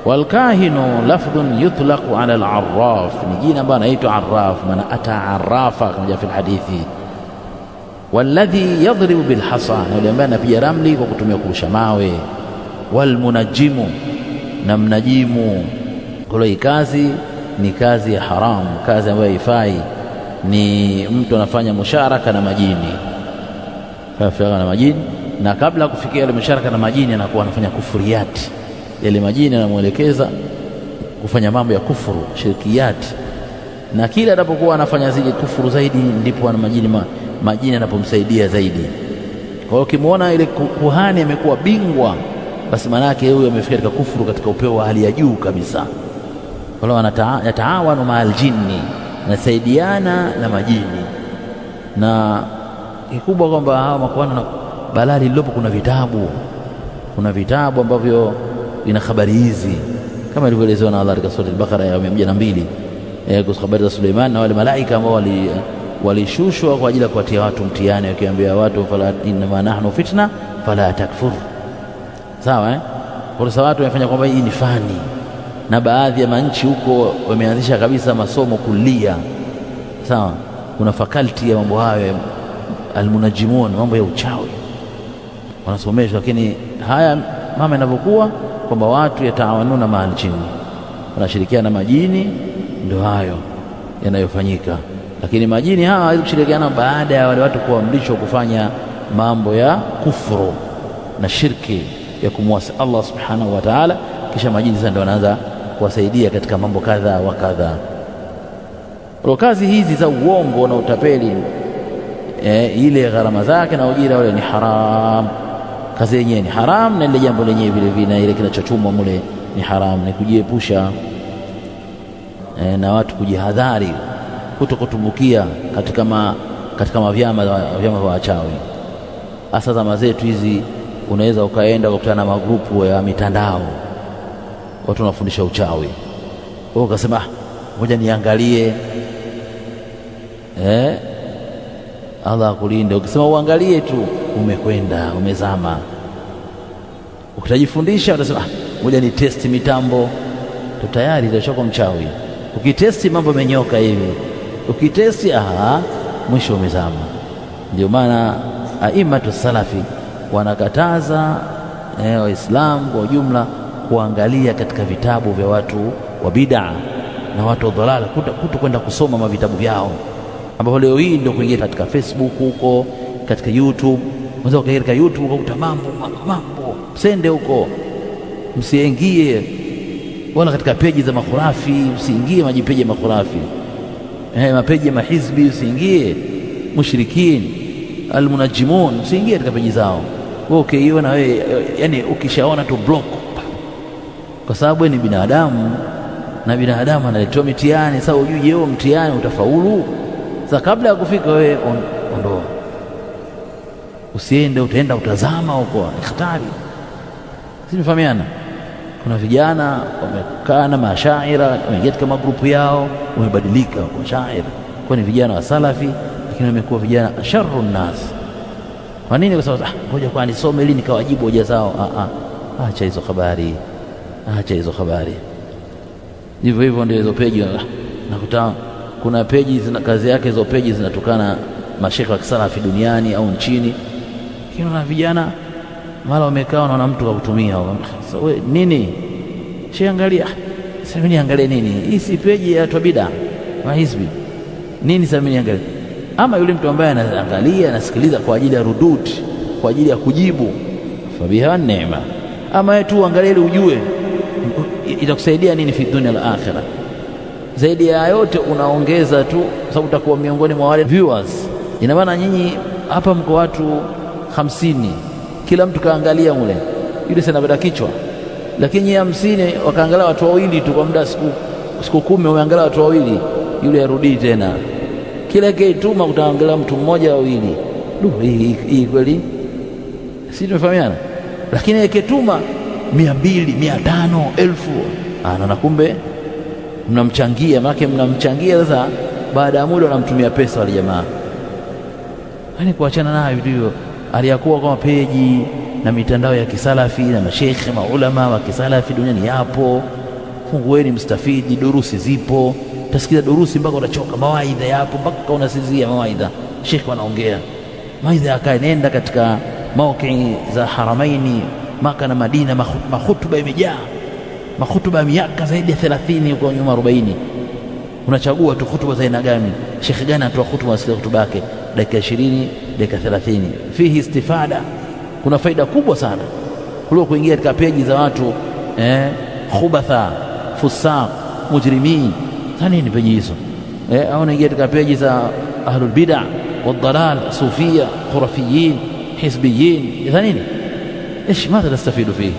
Walkahinu lafdhun yutlaqu ala al-arraf, ni jina ambalo anaitwa arraf, maana ataarafa kama fi hadithi. Walladhi yadhribu bilhasa, na yule ambaye anapiga ramli kwa kutumia kurusha mawe. Walmunajjimu, na mnajimu. Kwa hiyo kazi ni kazi ya haramu, kazi ambayo haifai. Ni mtu anafanya musharaka na majini, na majini, na kabla kufikia ile musharaka na majini anakuwa anafanya kufuriyati. Yale majini anamuelekeza kufanya mambo ya kufuru, shirkiyati, na kila anapokuwa anafanya zile kufuru zaidi ndipo majini anapomsaidia zaidi. Kwa hiyo ukimwona ile kuhani amekuwa bingwa, basi maana yake huyo amefika katika kufuru, katika upeo wa hali ya juu kabisa. Kwa hiyo anataawanu ma'al jinni, anasaidiana na majini. Na kikubwa kwamba hawa makuhani na balaa lililopo, kuna vitabu ambavyo vina habari hizi kama ilivyoelezewa na Allah katika sura al-Baqara ya 102 kuhusu habari za Suleiman na wale malaika ambao walishushwa kwa ajili ya kuwatia watu mtihani, wakiambia watu fala inna nahnu fitna fala takfur. Sawa Kwa sababu watu wamefanya kwamba hii ni fani, na baadhi ya manchi huko wameanzisha kabisa masomo kulia. Sawa, kuna faculty ya mambo hayo, almunajimun, mambo ya uchawi wanasomeshwa. Lakini haya mama inavyokuwa kwamba watu yataawanuna ma'al jinni, wanashirikiana na majini, ndio hayo yanayofanyika. Lakini majini hawa hawezi kushirikiana baada ya wale watu kuamrishwa kufanya mambo ya kufuru na shirki ya kumwasi Allah subhanahu wa ta'ala, kisha majini sasa ndio wanaanza kuwasaidia katika mambo kadha wa kadha. Kwa kazi hizi za uongo na utapeli, ile gharama zake na ujira wale ni haram. Kazi yenyewe ni haram, na ile jambo lenyewe vile vile, na ile kinachochumwa mule ni haram. Ni kujiepusha na watu kujihadhari kutokutumbukia katika vyama vya wachawi. Hasa zama zetu hizi, unaweza ukaenda ukakutana na magrupu ya mitandao, watu wanafundisha uchawi, wewe ukasema ngoja niangalie. Allah akulinde. Ukisema uangalie tu, umekwenda umezama. Ukitajifundisha utasema ngoja ni testi mitambo, tu tayari utashoka mchawi. Ukitesti mambo menyoka hivi, ukitesti mwisho umezama. Ndio maana aimatu salafi wanakataza Waislamu kwa ujumla kuangalia katika vitabu vya watu wa bid'a na watu wa dhalala, kwenda kusoma mavitabu vyao, ambapo leo hii ndio kuingia katika Facebook huko, katika YouTube. Unaweza kuingia katika YouTube ukakuta mambo sende huko, msiingie. Wala katika peji za makhurafi usiingie, majipeji ya makhurafi, mapeji ya mahizbi usiingie, mushrikin almunajimun usiingie katika peji zao. Wewe ukiona wewe, yani ukishaona tu block, kwa sababu ni binadamu na binadamu analetewa mitihani. Sasa ujue wewe mtihani utafaulu. Sasa kabla ya kufika wewe ondoa, usiende, utaenda utazama huko, ni hatari. Simefahamiana? Kuna vijana wamekaa na mashaira, wameingia katika magrupu yao, wamebadilika kwa shaira, kwa ni vijana wa salafi, lakini wamekuwa vijana sharru nas. Kwa nini? Kwa sababu ngoja kwa nisome ili nikawajibu hoja zao. Acha hizo habari, acha hizo habari. Hivyo hivyo ndio hizo peji, nakuta kuna peji kazi yake, hizo peji zinatukana mashekhe wa kisalafi duniani au nchini. Lakini na vijana mara wamekaa wanaona mtu kakutumia, so wewe nini angalia, sasa mimi niangalie nini? Hii si peji ya bid'a mahizbi nini? Sasa mimi niangalie? Ama yule mtu ambaye anaangalia, anasikiliza kwa ajili ya rudud, kwa ajili ya kujibu, fabiha neema. Ama tu angalia ili ujue itakusaidia nini fi dunia na akhirah. Zaidi ya yote unaongeza tu, sababu utakuwa miongoni mwa wale viewers. Ina maana nyinyi hapa mko watu 50, kila mtu kaangalia mule, yule sana bada kichwa. Lakini 50 wakaangalia watu wawili tu kwa muda siku 10, wameangalia watu wawili, yule arudi tena. Kila kituma utaangalia mtu mmoja wawili. Hii kweli si tumefahamiana? Lakini ikituma 200, 500, 1000, na kumbe mnamchangia, maana mnamchangia. Sasa baada ya muda wanamtumia pesa wale jamaa. Yaani kuachana nayo vitu hivyo, aliyakuwa kama peji na mitandao ya kisalafi na mashekhe maulama wa kisalafi duniani yapo. Fungueni mstafidi, durusi zipo, utasikiza durusi mpaka utachoka. Mawaidha yapo mpaka unasizia mawaidha, shekhe wanaongea mawaidha yakae. Nenda katika mauki za Haramaini Maka na Madina, mahutuba imejaa, mahutuba ya miaka zaidi ya 30 huko nyuma 40. Unachagua tu hutuba za aina gani, shekhe gani atoa hutuba, unasikia hutuba yake dakika 20 dakika 30. Fihi istifada, kuna faida kubwa sana kuliko kuingia katika peji za watu khubatha, fusaq, mujrimin. Nini peji hizo? Au unaingia katika peji za ahlul bid'ah والضلال صوفية خرافيين حزبيين. إذا نين إيش ماذا نستفيد فيه؟